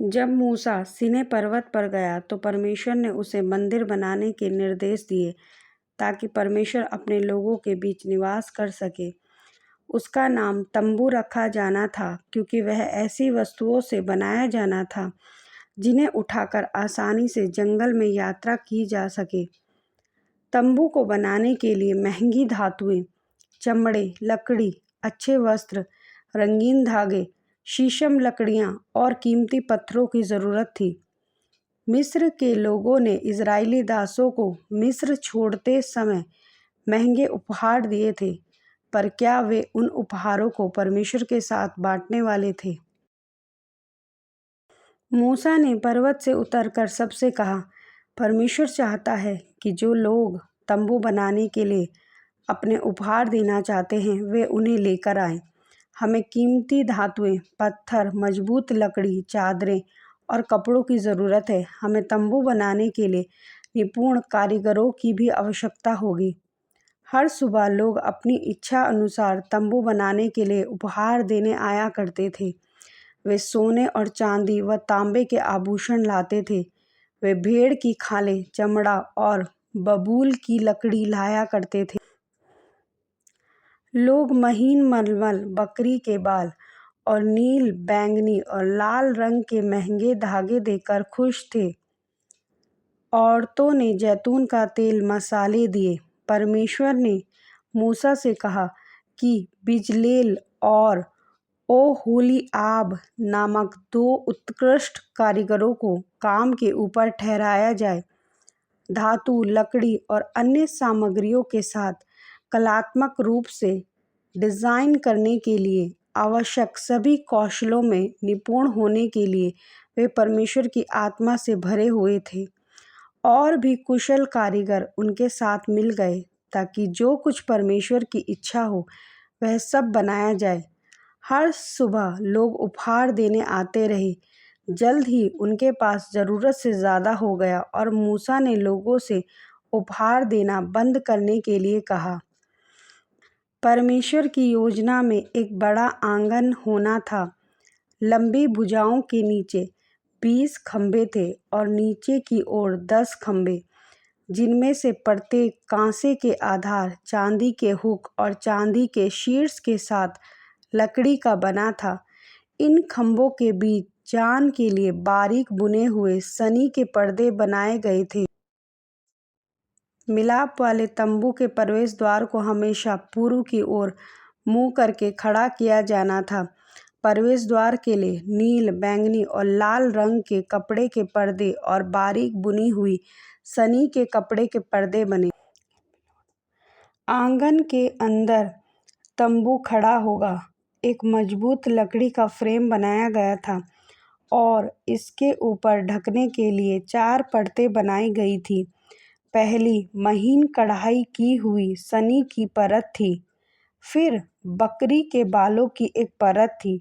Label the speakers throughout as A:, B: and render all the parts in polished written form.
A: जब मूसा सीनै पर्वत पर गया तो परमेश्वर ने उसे मंदिर बनाने के निर्देश दिए ताकि परमेश्वर अपने लोगों के बीच निवास कर सके। उसका नाम तंबू रखा जाना था क्योंकि वह ऐसी वस्तुओं से बनाया जाना था जिन्हें उठाकर आसानी से जंगल में यात्रा की जा सके। तंबू को बनाने के लिए महंगी धातुएं, चमड़े, लकड़ी, अच्छे वस्त्र, रंगीन धागे, शीशम लकड़ियां और कीमती पत्थरों की ज़रूरत थी। मिस्र के लोगों ने इजरायली दासों को मिस्र छोड़ते समय महंगे उपहार दिए थे, पर क्या वे उन उपहारों को परमेश्वर के साथ बांटने वाले थे? मूसा ने पर्वत से उतरकर सबसे कहा, परमेश्वर चाहता है कि जो लोग तंबू बनाने के लिए अपने उपहार देना चाहते हैं वे उन्हें लेकर आएं। हमें कीमती धातुएं, पत्थर, मजबूत लकड़ी, चादरें और कपड़ों की ज़रूरत है। हमें तंबू बनाने के लिए निपुण कारीगरों की भी आवश्यकता होगी। हर सुबह लोग अपनी इच्छा अनुसार तंबू बनाने के लिए उपहार देने आया करते थे। वे सोने और चांदी व तांबे के आभूषण लाते थे। वे भेड़ की खालें, चमड़ा और बबूल की लकड़ी लाया करते थे। लोग महीन मलमल, बकरी के बाल और नील, बैंगनी और लाल रंग के महंगे धागे देकर खुश थे। औरतों ने जैतून का तेल, मसाले दिए। परमेश्वर ने मूसा से कहा कि बिजलेल और ओहोलीआब नामक 2 उत्कृष्ट कारीगरों को काम के ऊपर ठहराया जाए। धातु, लकड़ी और अन्य सामग्रियों के साथ कलात्मक रूप से डिज़ाइन करने के लिए आवश्यक सभी कौशलों में निपुण होने के लिए वे परमेश्वर की आत्मा से भरे हुए थे। और भी कुशल कारीगर उनके साथ मिल गए ताकि जो कुछ परमेश्वर की इच्छा हो वह सब बनाया जाए। हर सुबह लोग उपहार देने आते रहे। जल्द ही उनके पास ज़रूरत से ज़्यादा हो गया और मूसा ने लोगों से उपहार देना बंद करने के लिए कहा। परमेश्वर की योजना में एक बड़ा आंगन होना था। लंबी भुजाओं के नीचे 20 खंभे थे और नीचे की ओर 10 खंभे, जिनमें से प्रत्येक कांसे के आधार, चांदी के हुक और चांदी के शीर्ष के साथ लकड़ी का बना था। इन खंभों के बीच जान के लिए बारीक बुने हुए सनी के पर्दे बनाए गए थे। मिलाप वाले तंबू के प्रवेश द्वार को हमेशा पूर्व की ओर मुंह करके खड़ा किया जाना था। प्रवेश द्वार के लिए नील, बैंगनी और लाल रंग के कपड़े के पर्दे और बारीक बुनी हुई सनी के कपड़े के पर्दे बने। आंगन के अंदर तंबू खड़ा होगा। एक मजबूत लकड़ी का फ्रेम बनाया गया था और इसके ऊपर ढकने के लिए 4 परतें बनाई गई थी। पहली महीन कढ़ाई की हुई सनी की परत थी। फिर बकरी के बालों की एक परत थी।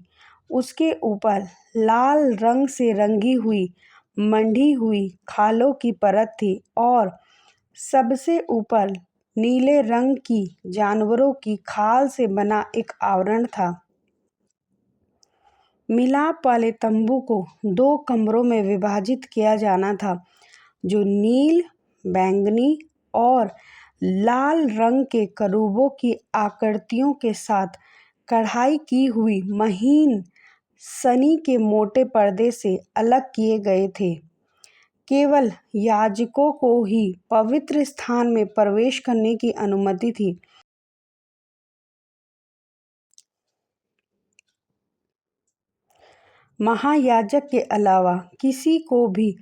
A: उसके ऊपर लाल रंग से रंगी हुई मंडी हुई खालों की परत थी और सबसे ऊपर नीले रंग की जानवरों की खाल से बना एक आवरण था। मिलाप वाले तंबू को 2 कमरों में विभाजित किया जाना था, जो नील, बैंगनी और लाल रंग के करूबों की आकृतियों के साथ कढ़ाई की हुई महीन सनी के मोटे पर्दे से अलग किए गए थे। केवल याजकों को ही पवित्र स्थान में प्रवेश करने की अनुमति थी। महायाजक के अलावा किसी को भी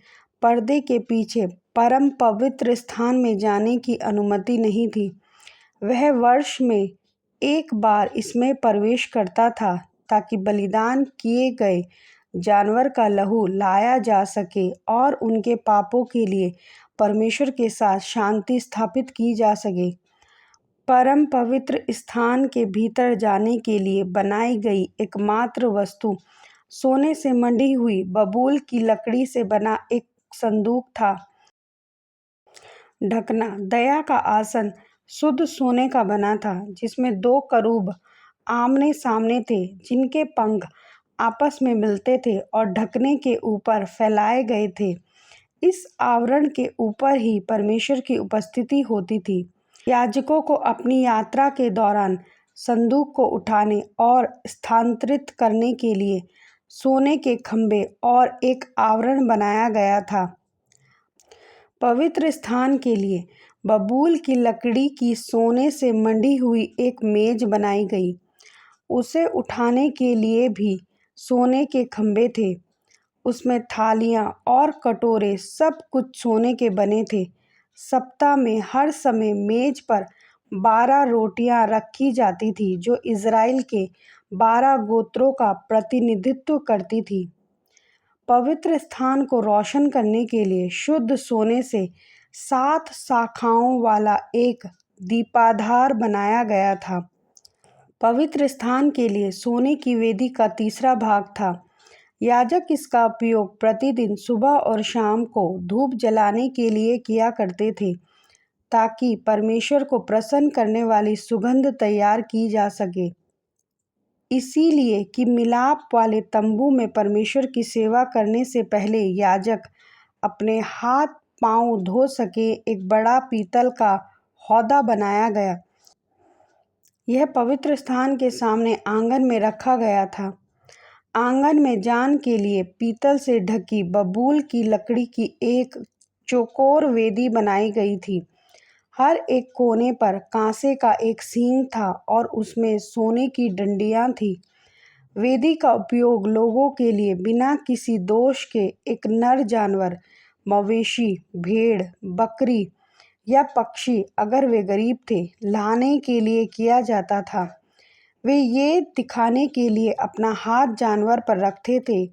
A: पर्दे के पीछे परम पवित्र स्थान में जाने की अनुमति नहीं थी। वह वर्ष में एक बार इसमें प्रवेश करता था ताकि बलिदान किए गए जानवर का लहू लाया जा सके और उनके पापों के लिए परमेश्वर के साथ शांति स्थापित की जा सके। परम पवित्र स्थान के भीतर जाने के लिए बनाई गई एकमात्र वस्तु सोने से मंडी हुई बबूल की लकड़ी से बना एक संदूक था। ढकना दया का आसन शुद्ध सोने का बना था, जिसमें 2 करूब आमने सामने थे, जिनके पंख आपस में मिलते थे और ढकने के ऊपर फैलाए गए थे। इस आवरण के ऊपर ही परमेश्वर की उपस्थिति होती थी। याजकों को अपनी यात्रा के दौरान संदूक को उठाने और स्थानांतरित करने के लिए सोने के खंभे और एक आवरण बनाया गया था। पवित्र स्थान के लिए बबूल की लकड़ी की सोने से मंडी हुई एक मेज बनाई गई। उसे उठाने के लिए भी सोने के खंभे थे। उसमें थालियां और कटोरे सब कुछ सोने के बने थे। सप्ताह में हर समय मेज पर 12 रोटियां रखी जाती थी जो इज़राइल के 12 गोत्रों का प्रतिनिधित्व करती थी। पवित्र स्थान को रोशन करने के लिए शुद्ध सोने से 7 शाखाओं वाला एक दीपाधार बनाया गया था। पवित्र स्थान के लिए सोने की वेदी का तीसरा भाग था। याजक इसका उपयोग प्रतिदिन सुबह और शाम को धूप जलाने के लिए किया करते थे, ताकि परमेश्वर को प्रसन्न करने वाली सुगंध तैयार की जा सके। इसीलिए कि मिलाप वाले तंबू में परमेश्वर की सेवा करने से पहले याजक अपने हाथ पांव धो सके एक बड़ा पीतल का हौदा बनाया गया। यह पवित्र स्थान के सामने आंगन में रखा गया था। आंगन में जान के लिए पीतल से ढकी बबूल की लकड़ी की एक चौकोर वेदी बनाई गई थी। हर एक कोने पर कांसे का एक सींग था और उसमें सोने की डंडियां थी। वेदी का उपयोग लोगों के लिए बिना किसी दोष के एक नर जानवर, मवेशी, भेड़, बकरी या पक्षी, अगर वे गरीब थे, लाने के लिए किया जाता था। वे ये दिखाने के लिए अपना हाथ जानवर पर रखते थे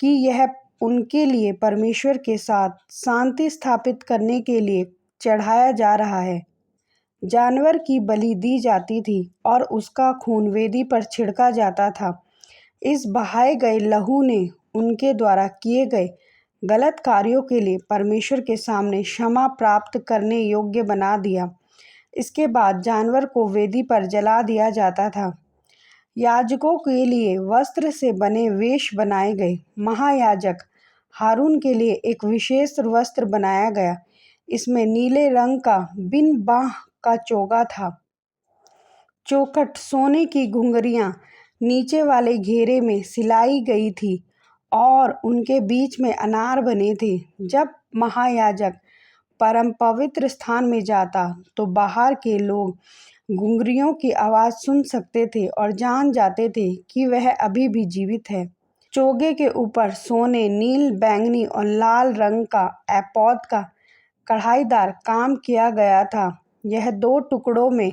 A: कि यह उनके लिए परमेश्वर के साथ शांति स्थापित करने के लिए चढ़ाया जा रहा है। जानवर की बलि दी जाती थी और उसका खून वेदी पर छिड़का जाता था। इस बहाए गए लहू ने उनके द्वारा किए गए गलत कार्यों के लिए परमेश्वर के सामने क्षमा प्राप्त करने योग्य बना दिया। इसके बाद जानवर को वेदी पर जला दिया जाता था। याजकों के लिए वस्त्र से बने वेश बनाए गए। महायाजक हारून के लिए एक विशेष वस्त्र बनाया गया। इसमें नीले रंग का बिन बाह का चोगा था। चौखट सोने की घुंघरियां नीचे वाले घेरे में सिलाई गई थी और उनके बीच में अनार बने थे। जब महायाजक परम पवित्र स्थान में जाता तो बाहर के लोग घुंघरियों की आवाज़ सुन सकते थे और जान जाते थे कि वह अभी भी जीवित है। चोगे के ऊपर सोने, नील, बैंगनी और लाल रंग का एपोद का कढ़ाईदार काम किया गया था। यह 2 टुकड़ों में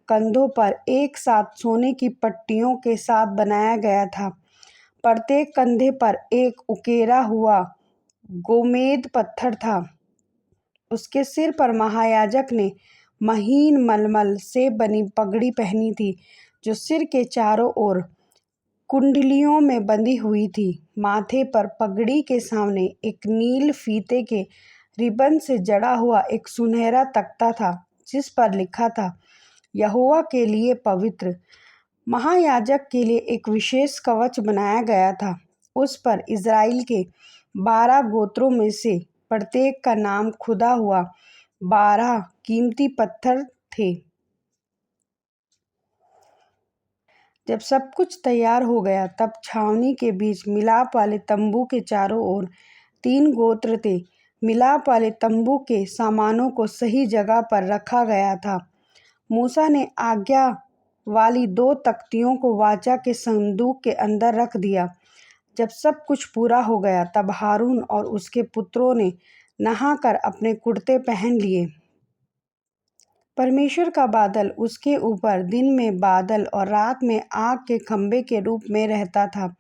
A: कंधों पर एक साथ सोने की पट्टियों के साथ बनाया गया था। प्रत्येक कंधे पर एक उकेरा हुआ गोमेद पत्थर था। उसके सिर पर महायाजक ने महीन मलमल से बनी पगड़ी पहनी थी, जो सिर के चारों ओर कुंडलियों में बंधी हुई थी। माथे पर पगड़ी के सामने एक नील फीते के रिबन से जड़ा हुआ एक सुनहरा तख्ता था, जिस पर लिखा था, यहोवा के लिए पवित्र। महायाजक के लिए एक विशेष कवच बनाया गया था। उस पर इज़राइल के 12 गोत्रों में से प्रत्येक का नाम खुदा हुआ 12 कीमती पत्थर थे। जब सब कुछ तैयार हो गया तब छावनी के बीच मिलाप वाले तंबू के चारों ओर 3 गोत्र थे। मिलाप वाले तंबू के सामानों को सही जगह पर रखा गया था। मूसा ने आज्ञा वाली 2 तख्तियों को वाचा के संदूक के अंदर रख दिया। जब सब कुछ पूरा हो गया तब हारून और उसके पुत्रों ने नहाकर अपने कुर्ते पहन लिए। परमेश्वर का बादल उसके ऊपर दिन में बादल और रात में आग के खंभे के रूप में रहता था।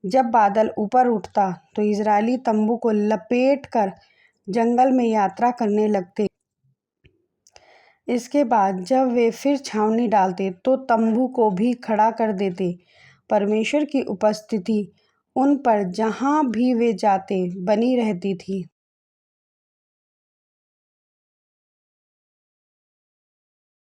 A: जब बादल ऊपर उठता तो इज़राइली तंबू को लपेट कर जंगल में यात्रा करने लगते। इसके बाद जब वे फिर छावनी डालते तो तंबू को भी खड़ा कर देते। परमेश्वर की उपस्थिति उन पर जहाँ भी वे जाते बनी रहती थी।